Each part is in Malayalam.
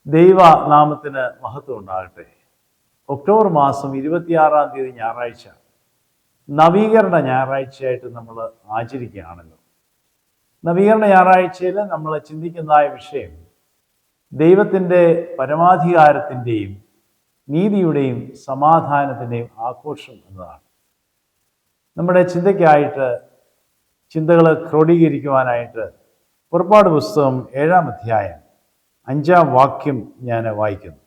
ദൈവനാമത്തിന് മഹത്വം ഉണ്ടാകട്ടെ. ഒക്ടോബർ മാസം 26-ാം തീയതി ഞായറാഴ്ച നവീകരണ ഞായറാഴ്ചയായിട്ട് നമ്മൾ ആചരിക്കുകയാണല്ലോ. നവീകരണ ഞായറാഴ്ചയിൽ നമ്മൾ ചിന്തിക്കുന്നതായ വിഷയം ദൈവത്തിൻ്റെ പരമാധികാരത്തിൻ്റെയും നീതിയുടെയും സമാധാനത്തിൻ്റെയും ആഘോഷം എന്നതാണ്. നമ്മുടെ ചിന്തയ്ക്കായിട്ട് ചിന്തകൾ ക്രോഡീകരിക്കുവാനായിട്ട് പുറപ്പാട് പുസ്തകം 7-ാം അധ്യായം 5-ാം വാക്യം ഞാൻ വായിക്കുന്നു.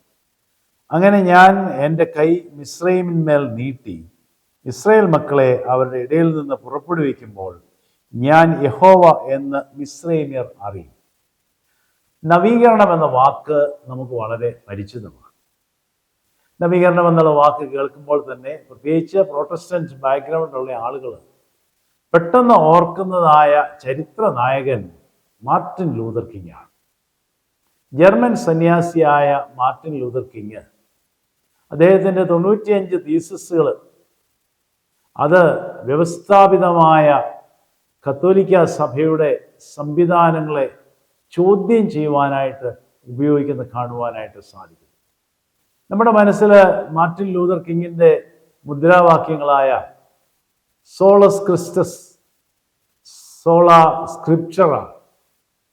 അങ്ങനെ ഞാൻ എൻ്റെ കൈ മിസ്രയീമിന്മേൽ നീട്ടി ഇസ്രായേൽ മക്കളെ അവരുടെ ഇടയിൽ നിന്ന് പുറപ്പെടുവിക്കുമ്പോൾ ഞാൻ യഹോവ എന്ന് മിസ്രയീമ്യർ അറിയും. നവീകരണം എന്ന വാക്ക് നമുക്ക് വളരെ പരിചിതമാണ്. നവീകരണം എന്നുള്ള വാക്ക് കേൾക്കുമ്പോൾ തന്നെ പ്രത്യേകിച്ച് പ്രൊട്ടസ്റ്റന്റ് ബാക്ക്ഗ്രൗണ്ടുള്ള ആളുകൾ പെട്ടെന്ന് ഓർക്കുന്നതായ ചരിത്ര നായകൻ മാർട്ടിൻ ലൂതർ കിങ് ആണ്. ജർമ്മൻ സന്യാസിയായ മാർട്ടിൻ ലൂതർ കിങ് അദ്ദേഹത്തിൻ്റെ 95 തീസിസുകൾ അത് വ്യവസ്ഥാപിതമായ കത്തോലിക്ക സഭയുടെ സംവിധാനങ്ങളെ ചോദ്യം ചെയ്യുവാനായിട്ട് ഉപയോഗിക്കുന്ന കാണുവാനായിട്ട് സാധിക്കും. നമ്മുടെ മനസ്സിൽ മാർട്ടിൻ ലൂതർ കിങ്ങിൻ്റെ മുദ്രാവാക്യങ്ങളായ സോളസ് ക്രിസ്റ്റസ്, സോളാ സ്ക്രിപ്ചറ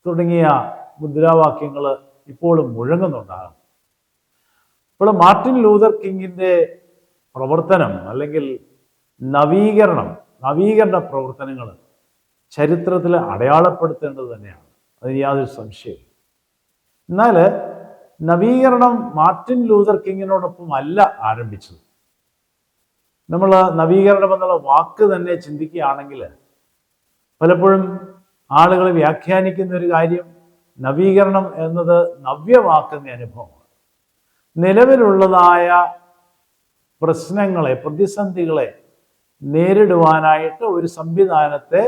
തുടങ്ങിയ മുദ്രാവാക്യങ്ങൾ ഇപ്പോഴും മുഴങ്ങുന്നുണ്ടാകും. ഇപ്പോൾ മാർട്ടിൻ ലൂതർ കിങ്ങിൻ്റെ പ്രവർത്തനം അല്ലെങ്കിൽ നവീകരണ പ്രവർത്തനങ്ങൾ ചരിത്രത്തിൽ അടയാളപ്പെടുത്തേണ്ടത് തന്നെയാണ്, അതിന് യാതൊരു സംശയവും. എന്നാൽ നവീകരണം മാർട്ടിൻ ലൂതർ കിങ്ങിനോടൊപ്പം അല്ല ആരംഭിച്ചത്. നമ്മൾ നവീകരണം എന്നുള്ള വാക്ക് തന്നെ ചിന്തിക്കുകയാണെങ്കിൽ പലപ്പോഴും ആളുകൾ വ്യാഖ്യാനിക്കുന്ന ഒരു കാര്യം നവീകരണം എന്നത് നവ്യമാക്കുന്ന അനുഭവമാണ്. നിലവിലുള്ളതായ പ്രശ്നങ്ങളെ, പ്രതിസന്ധികളെ നേരിടുവാനായിട്ട് ഒരു സംവിധാനത്തെ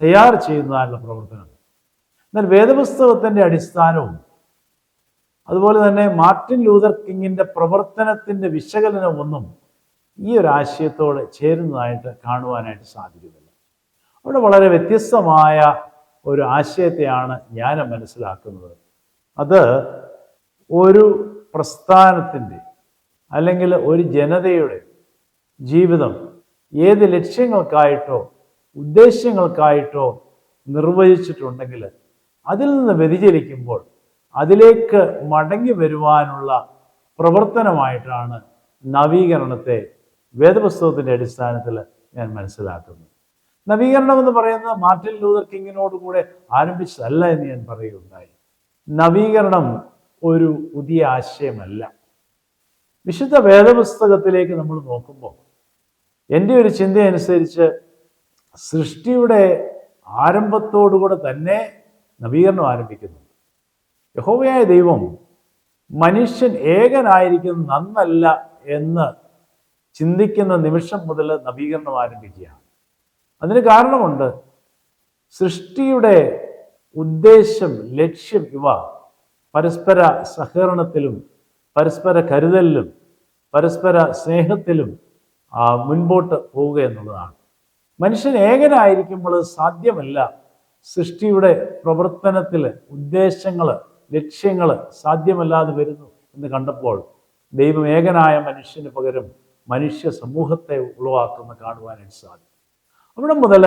തയ്യാർ ചെയ്യുന്നതായുള്ള പ്രവർത്തനം. എന്നാൽ വേദപുസ്തകത്തിൻ്റെ അടിസ്ഥാനവും അതുപോലെ തന്നെ മാർട്ടിൻ ലൂതർ കിങ്ങിൻ്റെ പ്രവർത്തനത്തിൻ്റെ വിശകലനമൊന്നും ഈ ഒരു ആശയത്തോട് ചേരുന്നതായിട്ട് കാണുവാനായിട്ട് സാധിക്കുന്നില്ല. അവിടെ വളരെ വ്യത്യസ്തമായ ഒരു ആശയത്തെയാണ് ഞാൻ മനസ്സിലാക്കുന്നത്. അത് ഒരു പ്രസ്ഥാനത്തിൻ്റെ അല്ലെങ്കിൽ ഒരു ജനതയുടെ ജീവിതം ഏത് ലക്ഷ്യങ്ങൾക്കായിട്ടോ ഉദ്ദേശ്യങ്ങൾക്കായിട്ടോ നിർവചിച്ചിട്ടുണ്ടെങ്കിൽ അതിൽ നിന്ന് വ്യതിചലിക്കുമ്പോൾ അതിലേക്ക് മടങ്ങി വരുവാനുള്ള പ്രവർത്തനമായിട്ടാണ് നവീകരണത്തെ വേദപുസ്തകത്തിൻ്റെ അടിസ്ഥാനത്തിൽ ഞാൻ മനസ്സിലാക്കുന്നത്. നവീകരണം എന്ന് പറയുന്നത് മാർട്ടിൻ ലൂതർ കിങ്ങിനോട് കൂടെ ആരംഭിച്ചതല്ല എന്ന് ഞാൻ പറയുകയുണ്ടായി. നവീകരണം ഒരു പുതിയ ആശയമല്ല. വിശുദ്ധ വേദപുസ്തകത്തിലേക്ക് നമ്മൾ നോക്കുമ്പോൾ എൻ്റെ ഒരു ചിന്തയനുസരിച്ച് സൃഷ്ടിയുടെ ആരംഭത്തോടുകൂടെ തന്നെ നവീകരണം ആരംഭിക്കുന്നു. യഹോവയായ ദൈവം മനുഷ്യൻ ഏകനായിരിക്കുന്നത് നന്നല്ല എന്ന് ചിന്തിക്കുന്ന നിമിഷം മുതൽ നവീകരണം ആരംഭിക്കുകയാണ്. അതിന് കാരണമുണ്ട്. സൃഷ്ടിയുടെ ഉദ്ദേശം, ലക്ഷ്യം ഇവ പരസ്പര സഹകരണത്തിലും പരസ്പര കരുതലിലും പരസ്പര സ്നേഹത്തിലും മുൻപോട്ട് പോവുക എന്നുള്ളതാണ്. മനുഷ്യൻ ഏകനായിരിക്കുമ്പോൾ സാധ്യമല്ല. സൃഷ്ടിയുടെ പ്രവർത്തനത്തിൽ ഉദ്ദേശങ്ങൾ, ലക്ഷ്യങ്ങൾ സാധ്യമല്ലാതെ വരുന്നു എന്ന് കണ്ടപ്പോൾ ദൈവം ഏകനായ മനുഷ്യന് പകരം മനുഷ്യ സമൂഹത്തെ ഉളവാക്കുന്ന കാണുവാനായിട്ട് സാധിക്കും. അവിടെ മുതൽ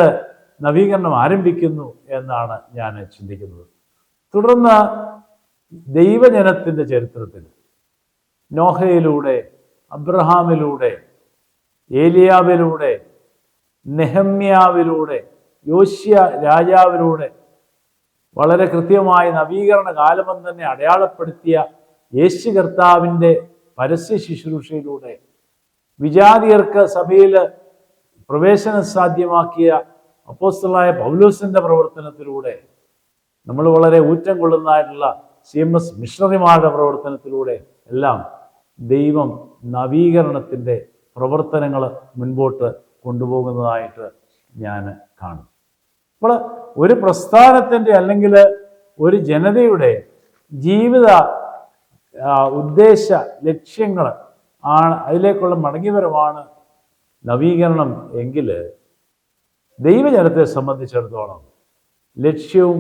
നവീകരണം ആരംഭിക്കുന്നു എന്നാണ് ഞാൻ ചിന്തിക്കുന്നത്. തുടർന്ന് ദൈവജനത്തിൻ്റെ ചരിത്രത്തിൽ നോഹയിലൂടെ, അബ്രഹാമിലൂടെ, ഏലിയാവിലൂടെ, നെഹമ്യാവിലൂടെ, യോശിയ രാജാവിലൂടെ വളരെ കൃത്യമായി നവീകരണ കാലം തന്നെ അടയാളപ്പെടുത്തിയ യേശു കർത്താവിൻ്റെ പരസ്യ ശുശ്രൂഷയിലൂടെ, വിജാതിയർക്ക് സഭയിൽ പ്രവേശനം സാധ്യമാക്കിയ അപ്പോസ്തലനായ പൗലോസിൻ്റെ പ്രവർത്തനത്തിലൂടെ, നമ്മൾ വളരെ ഊറ്റം കൊള്ളുന്നതായിട്ടുള്ള CMS മിഷണറിമാരുടെ പ്രവർത്തനത്തിലൂടെ എല്ലാം ദൈവം നവീകരണത്തിൻ്റെ പ്രവർത്തനങ്ങൾ മുൻപോട്ട് കൊണ്ടുപോകുന്നതായിട്ട് ഞാൻ കാണും. അപ്പോൾ ഒരു പ്രസ്ഥാനത്തിൻ്റെ അല്ലെങ്കിൽ ഒരു ജനതയുടെ ജീവിത ഉദ്ദേശ ലക്ഷ്യങ്ങൾ ആണ്, അതിലേക്കുള്ള മടങ്ങിവരവാണ് നവീകരണം എങ്കിൽ ദൈവജനത്തെ സംബന്ധിച്ചിടത്തോളം ലക്ഷ്യവും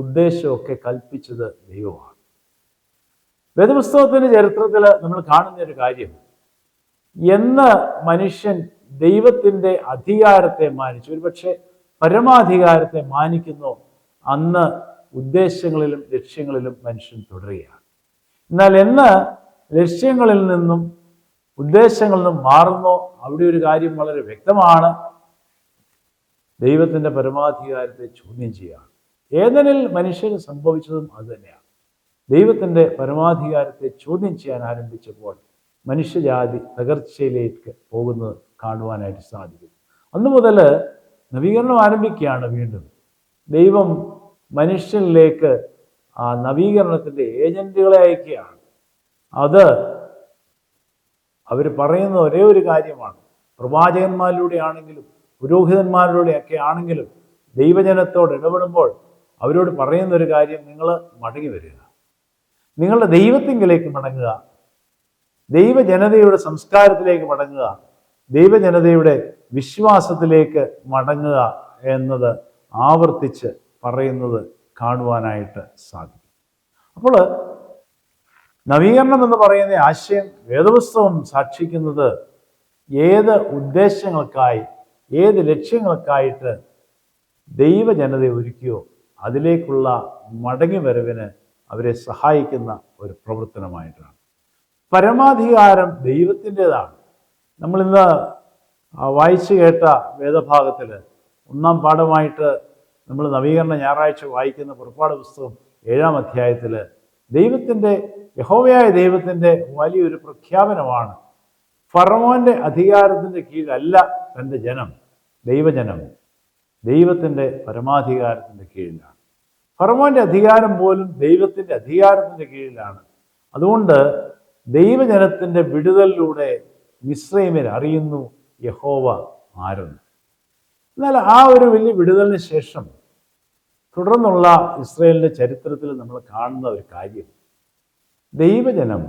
ഉദ്ദേശവും ഒക്കെ കൽപ്പിച്ചത് ദൈവമാണ്. വേദപുസ്തകത്തിന്റെ ചരിത്രത്തിൽ നമ്മൾ കാണുന്ന ഒരു കാര്യം, എന്ന് മനുഷ്യൻ ദൈവത്തിന്റെ അധികാരത്തെ മാനിച്ചു, ഒരുപക്ഷെ പരമാധികാരത്തെ മാനിക്കുന്നു, അന്ന് ഉദ്ദേശങ്ങളിലും ലക്ഷ്യങ്ങളിലും മനുഷ്യൻ തുടരുകയാണ്. എന്നാൽ എന്ന് ലക്ഷ്യങ്ങളിൽ നിന്നും ഉദ്ദേശങ്ങളിൽ നിന്നും മാറുന്നു, അവിടെ ഒരു കാര്യം വളരെ വ്യക്തമാണ്, ദൈവത്തിന്റെ പരമാധികാരത്തെ ചോദ്യം ചെയ്യുകയാണ്. ഏദനിൽ മനുഷ്യന് സംഭവിച്ചതും അതുതന്നെയാണ്. ദൈവത്തിന്റെ പരമാധികാരത്തെ ചോദ്യം ചെയ്യാൻ ആരംഭിച്ചപ്പോൾ മനുഷ്യജാതി തകർച്ചയിലേക്ക് പോകുന്നത് കാണുവാനായിട്ട് സാധിക്കും. അന്നു മുതൽ നവീകരണം ആരംഭിക്കുകയാണ്. വീണ്ടും ദൈവം മനുഷ്യനിലേക്ക് ആ നവീകരണത്തിന്റെ ഏജന്റുകളെ അയക്കുകയാണ്. അത് അവർ പറയുന്ന ഒരേ ഒരു കാര്യമാണ്. പ്രവാചകന്മാരിലൂടെ ആണെങ്കിലും പുരോഹിതന്മാരിലൂടെയൊക്കെ ആണെങ്കിലും ദൈവജനത്തോട് ഇടപെടുമ്പോൾ അവരോട് പറയുന്ന ഒരു കാര്യം, നിങ്ങൾ മടങ്ങി വരിക, നിങ്ങളുടെ ദൈവത്തിങ്കിലേക്ക് മടങ്ങുക, ദൈവജനതയുടെ സംസ്കാരത്തിലേക്ക് മടങ്ങുക, ദൈവജനതയുടെ വിശ്വാസത്തിലേക്ക് മടങ്ങുക എന്നത് ആവർത്തിച്ച് പറയുന്നത് കാണുവാനായിട്ട് സാധിക്കും. അപ്പോൾ നവീകരണം എന്ന് പറയുന്ന ആശയം വേദപുസ്തകം സാക്ഷിക്കുന്നത് ഏത് ഉദ്ദേശങ്ങൾക്കായി, ഏത് ലക്ഷ്യങ്ങൾക്കായിട്ട് ദൈവജനത ഒരുക്കിയോ അതിലേക്കുള്ള മടങ്ങി വരവിന് അവരെ സഹായിക്കുന്ന ഒരു പ്രവർത്തനമായിട്ടാണ്. പരമാധികാരം ദൈവത്തിൻ്റെതാണ്. നമ്മളിന്ന് വായിച്ചു കേട്ട വേദഭാഗത്തിൽ 1-ാം പാഠമായിട്ട് നമ്മൾ നവീകരണ ഞായറാഴ്ച വായിക്കുന്ന പുറപ്പാട് പുസ്തകം 7-ാം അധ്യായത്തിൽ ദൈവത്തിൻ്റെ, യഹോവയായ ദൈവത്തിൻ്റെ വലിയൊരു പ്രഖ്യാപനമാണ്. ഫറവോന്റെ അധികാരത്തിൻ്റെ കീഴിലല്ല തൻ്റെ ജനം, ദൈവജനം ദൈവത്തിൻ്റെ പരമാധികാരത്തിൻ്റെ കീഴിലാണ്. ഫറവോന്റെ അധികാരം പോലും ദൈവത്തിൻ്റെ അധികാരത്തിൻ്റെ കീഴിലാണ്. അതുകൊണ്ട് ദൈവജനത്തിൻ്റെ വിടുതലിലൂടെ മിസ്രയീമ്യർ അറിയുന്നു യഹോവ ആരെന്ന്. എന്നാൽ ആ ഒരു വലിയ വിടുതലിന് ശേഷം തുടർന്നുള്ള ഇസ്രായേലിൻ്റെ ചരിത്രത്തിൽ നമ്മൾ കാണുന്ന ഒരു കാര്യം, ദൈവജനം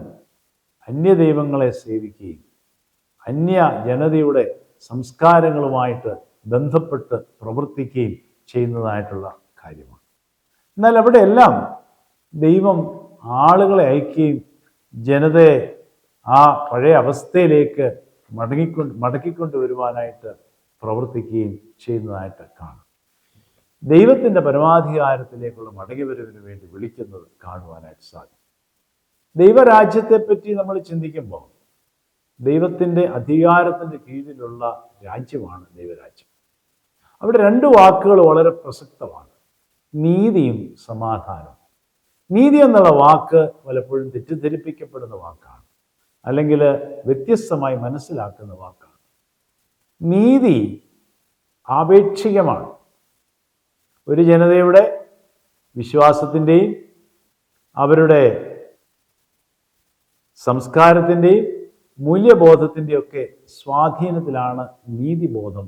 അന്യദൈവങ്ങളെ സേവിക്കുകയും അന്യ ജനതയുടെ സംസ്കാരങ്ങളുമായിട്ട് ബന്ധപ്പെട്ട് പ്രവർത്തിക്കുകയും ചെയ്യുന്നതായിട്ടുള്ള കാര്യമാണ്. എന്നാൽ അവിടെയെല്ലാം ദൈവം ആളുകളെ അയക്കുകയും ജനതയെ ആ പഴയ അവസ്ഥയിലേക്ക് മടക്കിക്കൊണ്ട് വരുവാനായിട്ട് പ്രവർത്തിക്കുകയും ചെയ്യുന്നതായിട്ട് കാണും. ദൈവത്തിൻ്റെ പരമാധികാരത്തിലേക്കുള്ള മടങ്ങിവരവിന് വേണ്ടി വിളിക്കുന്നത് കാണുവാനായിട്ട് സാധിക്കും. ദൈവരാജ്യത്തെപ്പറ്റി നമ്മൾ ചിന്തിക്കുമ്പോൾ ദൈവത്തിൻ്റെ അധികാരത്തിൻ്റെ കീഴിലുള്ള രാജ്യമാണ് ദൈവരാജ്യം. അവിടെ 2 വാക്കുകൾ വളരെ പ്രസക്തമാണ്: നീതിയും സമാധാനവും. നീതി എന്നുള്ള വാക്ക് പലപ്പോഴും തെറ്റിദ്ധരിപ്പിക്കപ്പെടുന്ന വാക്കാണ്, അല്ലെങ്കിൽ വ്യത്യസ്തമായി മനസ്സിലാക്കുന്ന വാക്കാണ്. നീതി ആപേക്ഷികമാണ്. ഒരു ജനതയുടെ വിശ്വാസത്തിൻ്റെയും അവരുടെ സംസ്കാരത്തിൻ്റെയും മൂല്യബോധത്തിൻ്റെയൊക്കെ സ്വാധീനത്തിലാണ് നീതിബോധം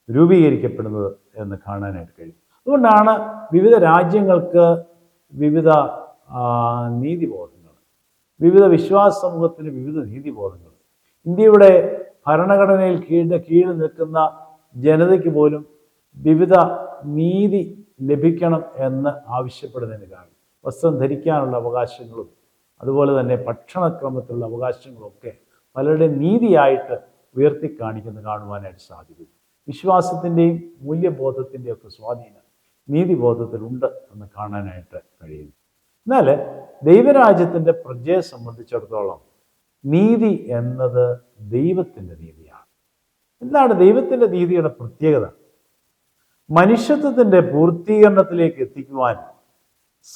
രൂപീകരിക്കപ്പെടുന്നത് എന്ന് കാണാനായിട്ട് കഴിയും. അതുകൊണ്ടാണ് വിവിധ രാജ്യങ്ങൾക്ക് വിവിധ നീതിബോധങ്ങൾ, വിവിധ വിശ്വാസ സമൂഹത്തിന് വിവിധ നീതിബോധങ്ങൾ. ഇന്ത്യയുടെ ഭരണഘടനയിൽ കീഴിൽ നിൽക്കുന്ന ജനതയ്ക്ക് പോലും വിവിധ നീതി ലഭിക്കണം എന്ന് ആവശ്യപ്പെടുന്നതിന് കാരണം വസ്ത്രം ധരിക്കാനുള്ള അവകാശങ്ങളും അതുപോലെ തന്നെ ഭക്ഷണക്രമത്തിലുള്ള അവകാശങ്ങളൊക്കെ പലരുടെയും നീതിയായിട്ട് ഉയർത്തിക്കാണിക്കുന്ന കാണുവാനായിട്ട് സാധിക്കും. വിശ്വാസത്തിൻ്റെയും മൂല്യബോധത്തിൻ്റെയും ഒക്കെ സ്വാധീനം നീതിബോധത്തിലുണ്ട് എന്ന് കാണാനായിട്ട് കഴിയുന്നു. എന്നാൽ ദൈവരാജ്യത്തിൻ്റെ പ്രജയെ സംബന്ധിച്ചിടത്തോളം നീതി എന്നത് ദൈവത്തിൻ്റെ നീതിയാണ്. എന്താണ് ദൈവത്തിൻ്റെ നീതിയുടെ പ്രത്യേകത? മനുഷ്യത്വത്തിൻ്റെ പൂർത്തീകരണത്തിലേക്ക് എത്തിക്കുവാൻ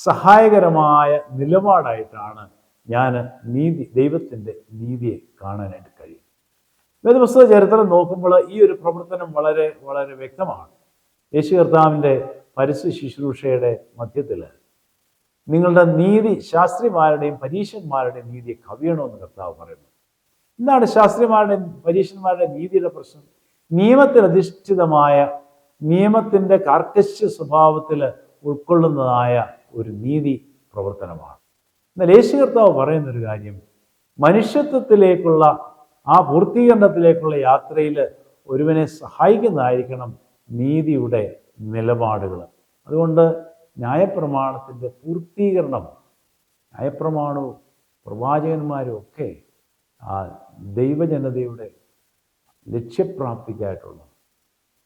സഹായകരമായ നിലപാടായിട്ടാണ് ഞാൻ ദൈവത്തിൻ്റെ നീതിയെ കാണാനായിട്ട് കഴിയും. വേദപുസ്തക ചരിത്രം നോക്കുമ്പോൾ ഈ ഒരു പ്രവർത്തനം വളരെ വളരെ വ്യക്തമാണ്. യേശു കർത്താവിൻ്റെ പരസ്യ ശുശ്രൂഷയുടെ മധ്യത്തിൽ നിങ്ങളുടെ നീതി ശാസ്ത്രിമാരുടെയും പരീശന്മാരുടെയും നീതിയെ കവിയണമെന്ന് കർത്താവ് പറയുന്നു. എന്താണ് ശാസ്ത്രിമാരുടെയും പരീശന്മാരുടെ നീതിയുടെ പ്രശ്നം? നിയമത്തിലധിഷ്ഠിതമായ, നിയമത്തിൻ്റെ കാർക്കശ്യ സ്വഭാവത്തിൽ ഉൾക്കൊള്ളുന്നതായ ഒരു നീതി പ്രവർത്തനമാണ്. എന്നാൽ യേശു കർത്താവ് പറയുന്നൊരു കാര്യം, മനുഷ്യത്വത്തിലേക്കുള്ള ആ പൂർത്തീകരണത്തിലേക്കുള്ള യാത്രയിൽ ഒരുവനെ സഹായിക്കുന്നതായിരിക്കണം നീതിയുടെ നിലപാടുകൾ. അതുകൊണ്ട് ന്യായപ്രമാണത്തിൻ്റെ പൂർത്തീകരണം ന്യായപ്രമാണവും പ്രവാചകന്മാരും ഒക്കെ ആ ദൈവജനതയുടെ ലക്ഷ്യപ്രാപ്തിക്കായിട്ടുള്ള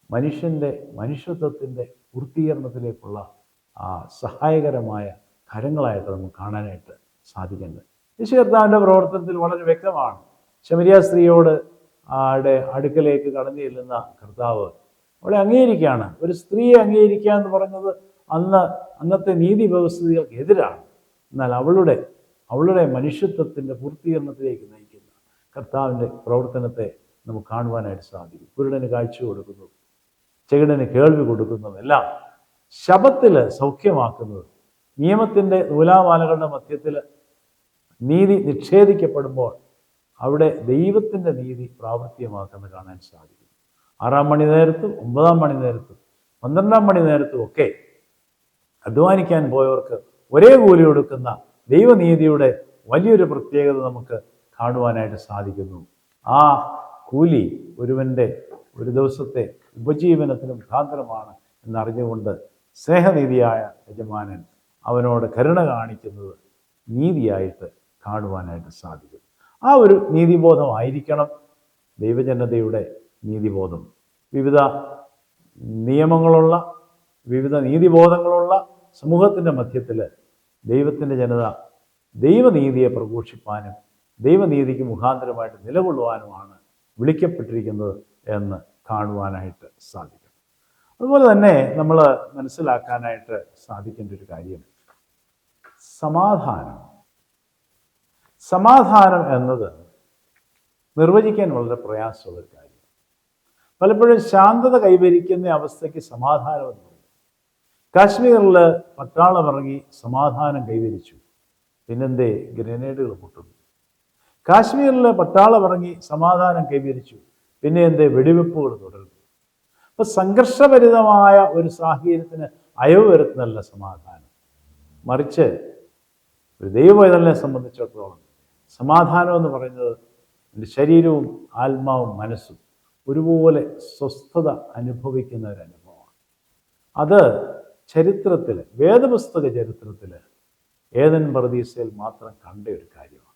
മനുഷ്യൻ്റെ മനുഷ്യത്വത്തിൻ്റെ പൂർത്തീകരണത്തിലേക്കുള്ള ആ സഹായകരമായ കരങ്ങളായിട്ട് നമുക്ക് കാണാനായിട്ട് സാധിക്കുന്നത്. യേശു കർത്താവിൻ്റെ പ്രവർത്തനത്തിൽ വളരെ വ്യക്തമാണ്. ശമരിയ സ്ത്രീയോട് അടുക്കലേക്ക് കടന്നു ചെല്ലുന്ന കർത്താവ് അവളെ അംഗീകരിക്കുകയാണ്. ഒരു സ്ത്രീയെ അംഗീകരിക്കുക എന്ന് പറഞ്ഞത് അന്നത്തെ നീതി വ്യവസ്ഥകൾക്ക് എതിരാണ്. എന്നാൽ അവളുടെ മനുഷ്യത്വത്തിൻ്റെ പൂർത്തീകരണത്തിലേക്ക് നയിക്കുന്ന കർത്താവിൻ്റെ പ്രവർത്തനത്തെ നമുക്ക് കാണുവാനായിട്ട് സാധിക്കും. കുരുടന് കാഴ്ച കൊടുക്കുന്നു, ചെകിടന് കേൾവി കൊടുക്കുന്നതെല്ലാം, ശബത്തിൽ സൗഖ്യമാക്കുന്നത്, നിയമത്തിൻ്റെ നൂലാമാലകളുടെ മധ്യത്തിൽ നീതി നിഷേധിക്കപ്പെടുമ്പോൾ അവിടെ ദൈവത്തിൻ്റെ നീതി പ്രാവർത്തികമാക്കുന്നത് കാണാൻ സാധിക്കും. 6-ാം മണി നേരത്തും 9-ാം മണി നേരത്തും 12-ാം മണി നേരത്തും ഒക്കെ അധ്വാനിക്കാൻ പോയവർക്ക് ഒരേ കൂലി കൊടുക്കുന്ന ദൈവനീതിയുടെ വലിയൊരു പ്രത്യേകത നമുക്ക് കാണുവാനായിട്ട് സാധിക്കുന്നു. ആ കൂലി ഒരുവൻ്റെ ഒരു ദിവസത്തെ ഉപജീവനത്തിന് മുഖാന്തരമാണ് എന്നറിഞ്ഞുകൊണ്ട് സ്നേഹനീതിയായ യജമാനൻ അവനോട് കരുണ കാണിക്കുന്നത് നീതിയായിട്ട് കാണുവാനായിട്ട് സാധിക്കും. ആ ഒരു നീതിബോധമായിരിക്കണം ദൈവജനതയുടെ നീതിബോധം. വിവിധ നിയമങ്ങളുള്ള, വിവിധ നീതിബോധങ്ങളുള്ള സമൂഹത്തിൻ്റെ മധ്യത്തിൽ ദൈവത്തിൻ്റെ ജനത ദൈവനീതിയെ പ്രഘോഷിപ്പാനും ദൈവനീതിക്ക് മുഖാന്തരമായിട്ട് നിലകൊള്ളുവാനുമാണ് വിളിക്കപ്പെട്ടിരിക്കുന്നത് എന്ന് കാണുവാനായിട്ട് സാധിക്കും. അതുപോലെ തന്നെ നമ്മൾ മനസ്സിലാക്കാനായിട്ട് സാധിക്കേണ്ട ഒരു കാര്യം സമാധാനം എന്നത് നിർവചിക്കാൻ വളരെ പ്രയാസമുള്ളൊരു കാര്യം. പലപ്പോഴും ശാന്തത കൈവരിക്കുന്ന അവസ്ഥയ്ക്ക് സമാധാനം എന്ന് പറയും. കാശ്മീരിൽ പട്ടാളം ഇറങ്ങി സമാധാനം കൈവരിച്ചു, പിന്നെന്തേ ഗ്രനേഡുകൾ പൊട്ടുന്നു. കാശ്മീരിൽ പട്ടാളം ഇറങ്ങി സമാധാനം കൈവരിച്ചു, പിന്നെ എന്തേ വെടിവെപ്പുകൾ തുടരുന്നു. അപ്പം സംഘർഷഭരിതമായ ഒരു സാഹചര്യത്തിന് അയവ് വരുത്തുന്നതല്ല സമാധാനം. മറിച്ച് ഒരു ദൈവവേദനെ സംബന്ധിച്ചിടത്തോളം സമാധാനം എന്ന് പറയുന്നത് എൻ്റെ ശരീരവും ആത്മാവും മനസ്സും ഒരുപോലെ സ്വസ്ഥത അനുഭവിക്കുന്ന ഒരു അനുഭവമാണ്. അത് ചരിത്രത്തിൽ, വേദപുസ്തക ചരിത്രത്തിൽ ഏദൻ പർദീസയിൽ മാത്രം കണ്ട ഒരു കാര്യമാണ്.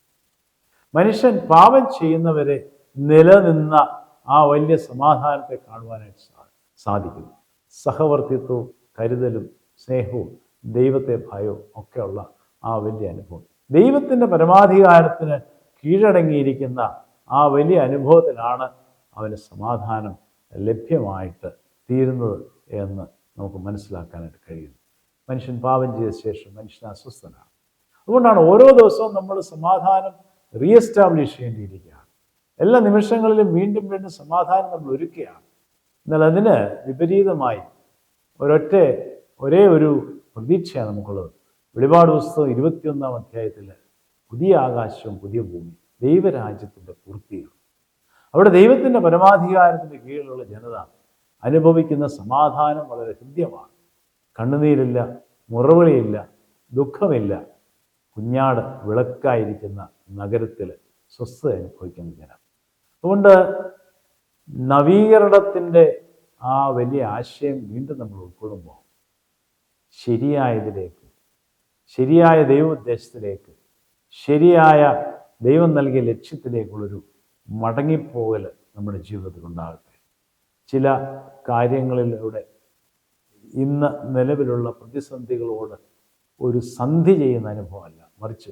മനുഷ്യൻ പാപം ചെയ്യുന്നവരെ നിലനിന്ന ആ വലിയ സമാധാനത്തെ കാണുവാനായിട്ട് സാധിക്കുന്നു. സഹവർത്തിത്വവും കരുതലും സ്നേഹവും ദൈവത്തെ ഭയവും ഒക്കെയുള്ള ആ വലിയ അനുഭവം, ദൈവത്തിൻ്റെ പരമാധികാരത്തിന് കീഴടങ്ങിയിരിക്കുന്ന ആ വലിയ അനുഭവത്തിലാണ് അവന് സമാധാനം ലഭ്യമായിട്ട് തീരുന്നത് എന്ന് നമുക്ക് മനസ്സിലാക്കാനായിട്ട് കഴിയുന്നു. മനുഷ്യൻ പാപം ചെയ്ത ശേഷം മനുഷ്യൻ അസ്വസ്ഥനാണ്. അതുകൊണ്ടാണ് ഓരോ ദിവസവും നമ്മൾ സമാധാനം റീഎസ്റ്റാബ്ലിഷ് ചെയ്യേണ്ടിയിരിക്കുകയാണ്. എല്ലാ നിമിഷങ്ങളിലും വീണ്ടും വീണ്ടും സമാധാനം നമ്മൾ ഒരുക്കുകയാണ്. എന്നാൽ അതിന് വിപരീതമായി ഒരേ ഒരു പ്രതീക്ഷയാണ് നമുക്കുള്ളത്. വെളിപാട് പുസ്തകം 21-ാം അധ്യായത്തിൽ പുതിയ ആകാശവും പുതിയ ഭൂമി, ദൈവരാജ്യത്തിൻ്റെ പൂർത്തീകരണം. അവിടെ ദൈവത്തിൻ്റെ പരമാധികാരത്തിൻ്റെ കീഴിലുള്ള ജനത അനുഭവിക്കുന്ന സമാധാനം വളരെ ഹൃദ്യമാണ്. കണ്ണുനീരില്ല, മുറവിളിയില്ല, ദുഃഖമില്ല. കുഞ്ഞാട് വിളക്കായിരിക്കുന്ന നഗരത്തിൽ സ്വസ്ഥത അനുഭവിക്കുന്ന ജനം. അതുകൊണ്ട് നവീകരണത്തിൻ്റെ ആ വലിയ ആശയം വീണ്ടും നമ്മൾ ഉൾക്കൊള്ളുമ്പോൾ ശരിയായതിലേക്ക്, ശരിയായ ദൈവോദ്ദേശത്തിലേക്ക്, ശരിയായ ദൈവം നൽകിയ ലക്ഷ്യത്തിലേക്കുള്ളൊരു മടങ്ങിപ്പോകൽ നമ്മുടെ ജീവിതത്തിൽ ഉണ്ടാകട്ടെ. ചില കാര്യങ്ങളിലൂടെ ഇന്ന് നിലവിലുള്ള പ്രതിസന്ധികളോട് ഒരു സന്ധി ചെയ്യുന്ന അനുഭവമല്ല, മറിച്ച്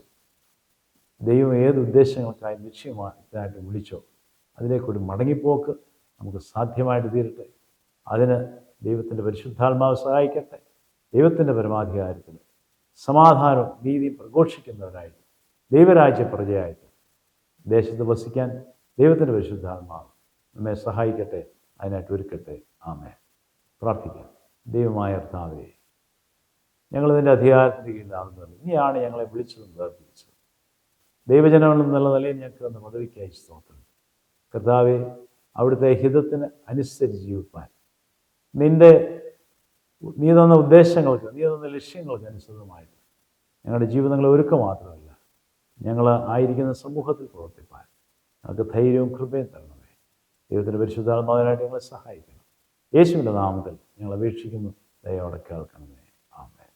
ദൈവം ഏത് ഉദ്ദേശങ്ങൾക്കായി ലക്ഷ്യമായിട്ട് വിളിച്ചോ അതിലേക്കൊരു മടങ്ങിപ്പോക്ക് നമുക്ക് സാധ്യമായിട്ട് തീരട്ടെ. അതിന് ദൈവത്തിൻ്റെ പരിശുദ്ധാത്മാവ് സഹായിക്കട്ടെ. ദൈവത്തിൻ്റെ പരമാധികാരത്തിൽ സമാധാനവും നീതിയും പ്രഘോഷിക്കുന്നവരായിട്ട് ദൈവരാജ്യ പ്രജയായിട്ട് ദേശത്ത് വസിക്കാൻ ദൈവത്തിൻ്റെ പരിശുദ്ധാത്മാവ് നമ്മെ സഹായിക്കട്ടെ, അതിനായിട്ട് ഒരുക്കട്ടെ. ആമേൻ. പ്രാർത്ഥിക്കാം. ദൈവമായ കർത്താവേ, ഞങ്ങളിതിൻ്റെ അധികാരത്തിൻ്റെ കീഴിലാകുന്നത് ഇനിയാണ് ഞങ്ങളെ വിളിച്ചതും വേർതിരിച്ചത്. ദൈവജനം എന്നുള്ള നിലയിൽ ഞങ്ങൾക്ക് തന്ന പദവിക്കായി സ്തോത്രം. കർത്താവെ, അവിടുത്തെ ഹിതത്തിന് അനുസരിച്ച് ജീവിപ്പാൻ നീ തന്ന ഉദ്ദേശങ്ങൾക്ക്, നീ തന്ന ലക്ഷ്യങ്ങൾക്ക് അനുസൃതമായിട്ട് ഞങ്ങളുടെ ജീവിതങ്ങളെ ഒരുക്കുക മാത്രമല്ല, ഞങ്ങൾ ആയിരിക്കുന്ന സമൂഹത്തിൽ പ്രവർത്തിപ്പാൻ ഞങ്ങൾക്ക് ധൈര്യവും കൃപയും തരണമേ. ദൈവത്തിൻ്റെ പരിശുദ്ധാത്മാവിനായിട്ട് ഞങ്ങളെ സഹായിക്കണം. യേശുവിൻ്റെ നാമത്തിൽ ഞങ്ങൾ അപേക്ഷിക്കുന്നു. ദയോടെ കേൾക്കണമേ. ആമേൻ.